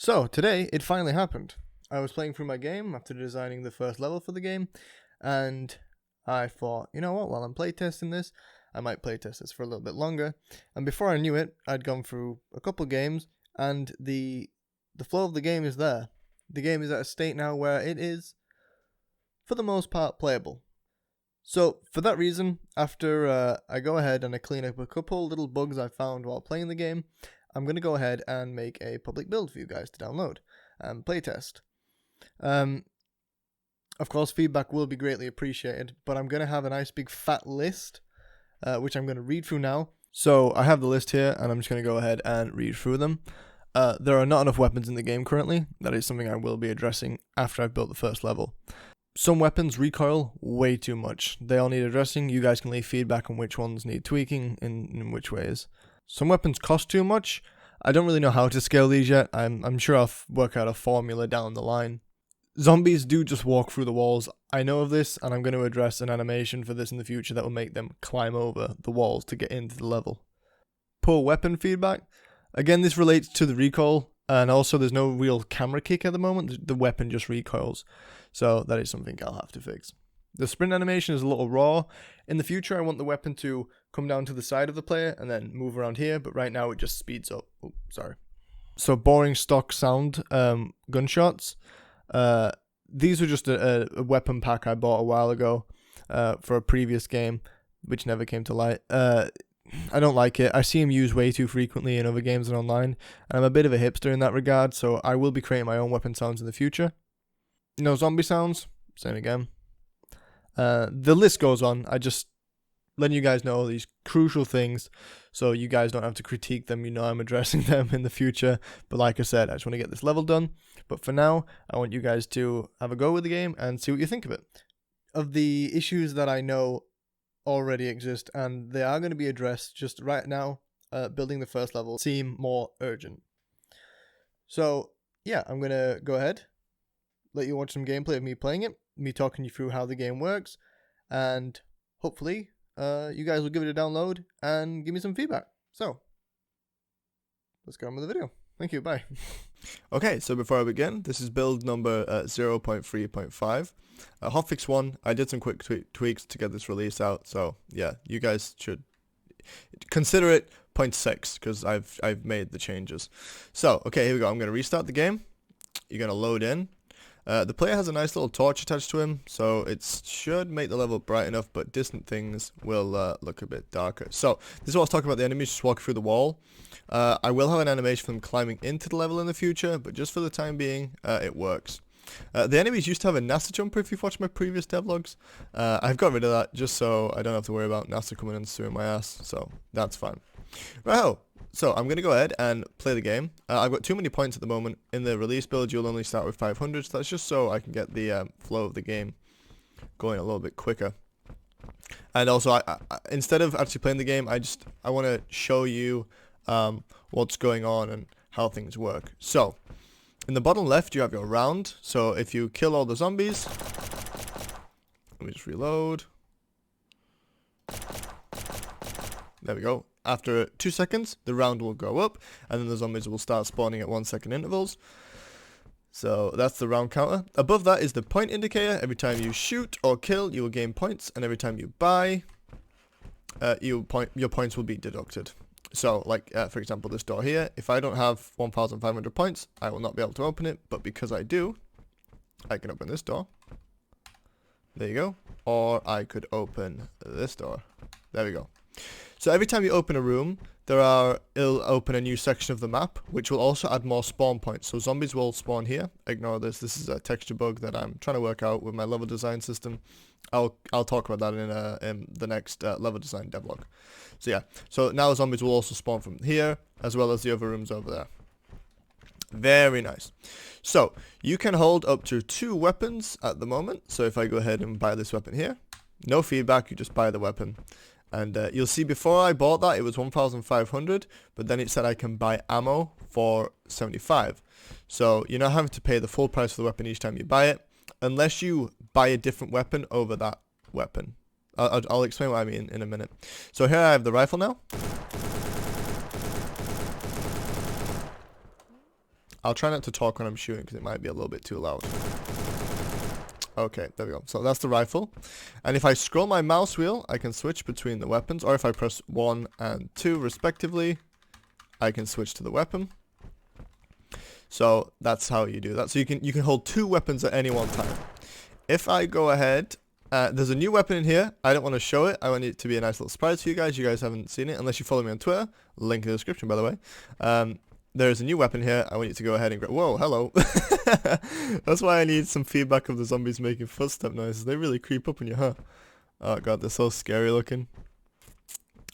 So, today, it finally happened. I was playing through my game after designing the first level for the game, and I thought, you know what, while I'm playtesting this, I might playtest this for a little bit longer. And before I knew it, I'd gone through a couple games, and the flow of the game is there. The game is at a state now where it is, for the most part, playable. So, for that reason, after I go ahead and I clean up a couple little bugs I found while playing the game, I'm going to go ahead and make a public build for you guys to download and playtest. Of course, feedback will be greatly appreciated, but I'm going to have a nice big fat list, which I'm going to read through now. So, I have the list here, and I'm just going to go ahead and read through them. There are not enough weapons in the game currently. That is something I will be addressing after I've built the first level. Some weapons recoil way too much. They all need addressing. You guys can leave feedback on which ones need tweaking in which ways. Some weapons cost too much. I don't really know how to scale these yet. I'm sure I'll work out a formula down the line. Zombies do just walk through the walls. I know of this, and I'm going to address an animation for this in the future that will make them climb over the walls to get into the level. Poor weapon feedback. Again, this relates to the recoil, and also there's no real camera kick at the moment. The weapon just recoils. So that is something I'll have to fix. The sprint animation is a little raw. In the future, I want the weapon to come down to the side of the player and then move around here, but right now it just speeds up. Oh, sorry. So boring stock sound gunshots. These are just a weapon pack I bought a while ago for a previous game, which never came to light. I don't like it. I see him used way too frequently in other games and online, and I'm a bit of a hipster in that regard, so I will be creating my own weapon sounds in the future. No zombie sounds, same again. The list goes on. I just letting you guys know these crucial things so you guys don't have to critique them. You know I'm addressing them in the future. But like I said, I just want to get this level done. But for now, I want you guys to have a go with the game and see what you think of it. Of the issues that I know already exist, and they are going to be addressed just right now, building the first level seem more urgent. So yeah, I'm going to go ahead, let you watch some gameplay of me playing it, me talking you through how the game works, and hopefully you guys will give it a download and give me some feedback. So let's get on with the video. Thank you, bye. Okay, so before I begin, this is build number 0.3.5. Hotfix 1, I did some quick tweaks to get this release out, so yeah, you guys should consider it 0.6 because I've made the changes. So, okay, here we go. I'm going to restart the game. You're going to load in. The player has a nice little torch attached to him, so it should make the level bright enough, but distant things will look a bit darker. So, this is what I was talking about, the enemies just walking through the wall. I will have an animation for them climbing into the level in the future, but just for the time being, it works. The enemies used to have a NASA jumper if you've watched my previous devlogs. I've got rid of that just so I don't have to worry about NASA coming and suing my ass, so that's fine. Right. So I'm going to go ahead and play the game. I've got too many points at the moment. In the release build, you'll only start with 500, so that's just so I can get the flow of the game going a little bit quicker. And also, I instead of actually playing the game, I want to show you what's going on and how things work. So, in the bottom left, you have your round. So if you kill all the zombies, let me just reload. There we go. After 2 seconds, the round will go up, and then the zombies will start spawning at 1 second intervals. So that's the round counter. Above that is the point indicator. Every time you shoot or kill, you will gain points, and every time you buy, your points will be deducted. So, like, for example, this door here, if I don't have 1,500 points, I will not be able to open it, but because I do, I can open this door. There you go. Or I could open this door. There we go. So every time you open a room, it'll open a new section of the map, which will also add more spawn points. So zombies will spawn here. Ignore this. This is a texture bug that I'm trying to work out with my level design system. I'll talk about that in the next level design devlog. So yeah. So now zombies will also spawn from here, as well as the other rooms over there. Very nice. So you can hold up to 2 weapons at the moment. So if I go ahead and buy this weapon here, no feedback. You just buy the weapon. And you'll see before I bought that, it was 1,500, but then it said I can buy ammo for 75. So you're not having to pay the full price for the weapon each time you buy it, unless you buy a different weapon over that weapon. I'll explain what I mean in a minute. So here I have the rifle now. I'll try not to talk when I'm shooting because it might be a little bit too loud. Okay, there we go. So that's the rifle. And if I scroll my mouse wheel, I can switch between the weapons. Or if I press 1 and 2 respectively, I can switch to the weapon. So that's how you do that. So you can hold 2 weapons at any one time. If I go ahead, there's a new weapon in here. I don't want to show it. I want it to be a nice little surprise for you guys. You guys haven't seen it unless you follow me on Twitter. Link in the description, by the way. There's a new weapon here. I want you to go ahead and grab. Whoa, hello. That's why I need some feedback of the zombies making footstep noises. They really creep up on you, huh? Oh god, they're so scary looking.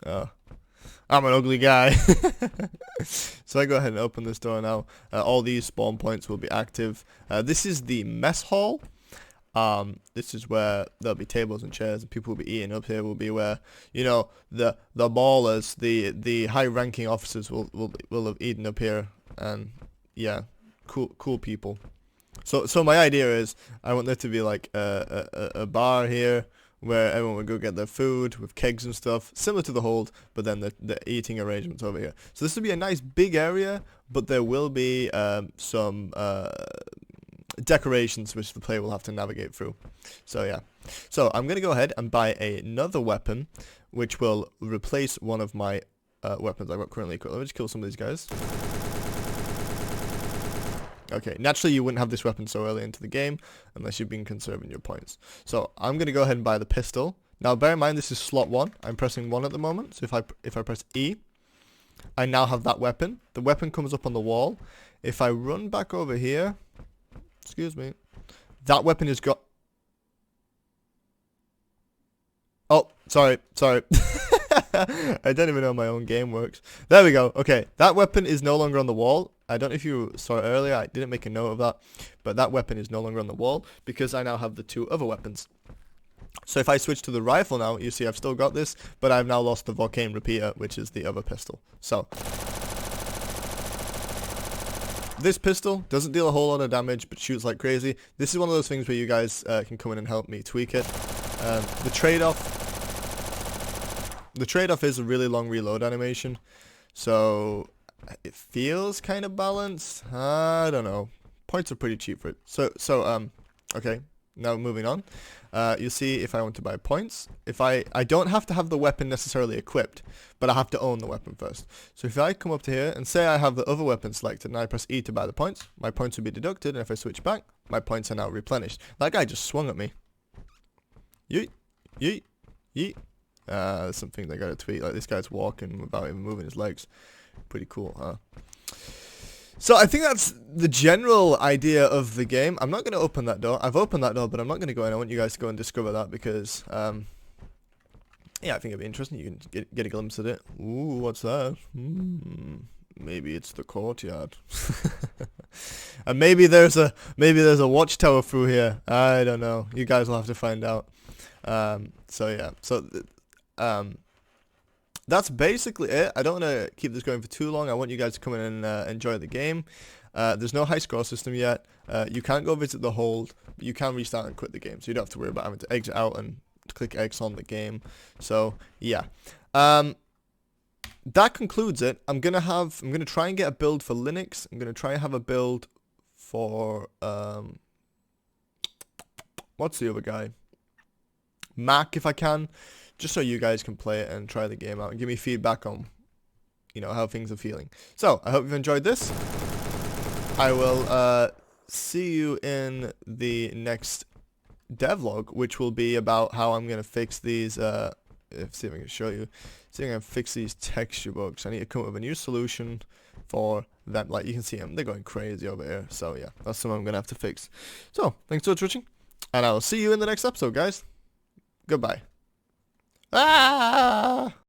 I'm an ugly guy. So I go ahead and open this door now. All these spawn points will be active. This is the mess hall. This is where there'll be tables and chairs and people will be eating. Up here will be where, you know, the ballers, the high ranking officers will have eaten up here. And yeah, cool people. So my idea is I want there to be like a bar here where everyone would go get their food with kegs and stuff, similar to the hold, but then the eating arrangements over here. So this will be a nice big area, but there will be some decorations which the player will have to navigate through. So yeah. So I'm going to go ahead and buy another weapon, which will replace one of my weapons I've got currently equipped. Let me just kill some of these guys. Okay, naturally you wouldn't have this weapon so early into the game unless you've been conserving your points. So I'm going to go ahead and buy the pistol. Now bear in mind this is slot 1. I'm pressing 1 at the moment. So if I press E, I now have that weapon. The weapon comes up on the wall. If I run back over here, excuse me, that weapon has got... Oh, sorry. I don't even know how my own game works. There we go. Okay, that weapon is no longer on the wall. I don't know if you saw it earlier. I didn't make a note of that. But that weapon is no longer on the wall because I now have the 2 other weapons. So if I switch to the rifle now, you see I've still got this, but I've now lost the Volcane Repeater, which is the other pistol. So this pistol doesn't deal a whole lot of damage, but shoots like crazy. This is one of those things where you guys can come in and help me tweak it. The trade-off is a really long reload animation, so it feels kind of balanced. I don't know. Points are pretty cheap for it. So okay. Now moving on. You see if I want to buy points. If I don't have to have the weapon necessarily equipped, but I have to own the weapon first. So if I come up to here and say I have the other weapon selected and I press E to buy the points, my points will be deducted, and if I switch back, my points are now replenished. That guy just swung at me. Yeet. Yeet. Yeet. There's some things I gotta tweet. Like this guy's walking without even moving his legs. Pretty cool, huh? So I think that's the general idea of the game. I'm not going to open that door. I've opened that door, but I'm not going to go in. I want you guys to go and discover that because, yeah, I think it'd be interesting. You can get a glimpse of it. Ooh, what's that? Maybe it's the courtyard. And maybe there's a watchtower through here. I don't know. You guys will have to find out. So yeah. So that's basically it. I don't want to keep this going for too long. I want you guys to come in and enjoy the game. There's no high score system yet. You can't go visit the hold. But you can restart and quit the game, so you don't have to worry about having to exit out and click X on the game. So yeah, that concludes it. I'm gonna try and get a build for Linux. I'm gonna try and have a build for what's the other guy? Mac, if I can. Just so you guys can play it and try the game out and give me feedback on, you know, how things are feeling. So, I hope you've enjoyed this. I will see you in the next devlog, which will be about how I'm going to fix these, see if I can show you, see if I can fix these texture bugs. I need to come up with a new solution for them. Like, you can see them, they're going crazy over here. So, yeah, that's something I'm going to have to fix. So, thanks for watching, and I will see you in the next episode, guys. Goodbye. Ah!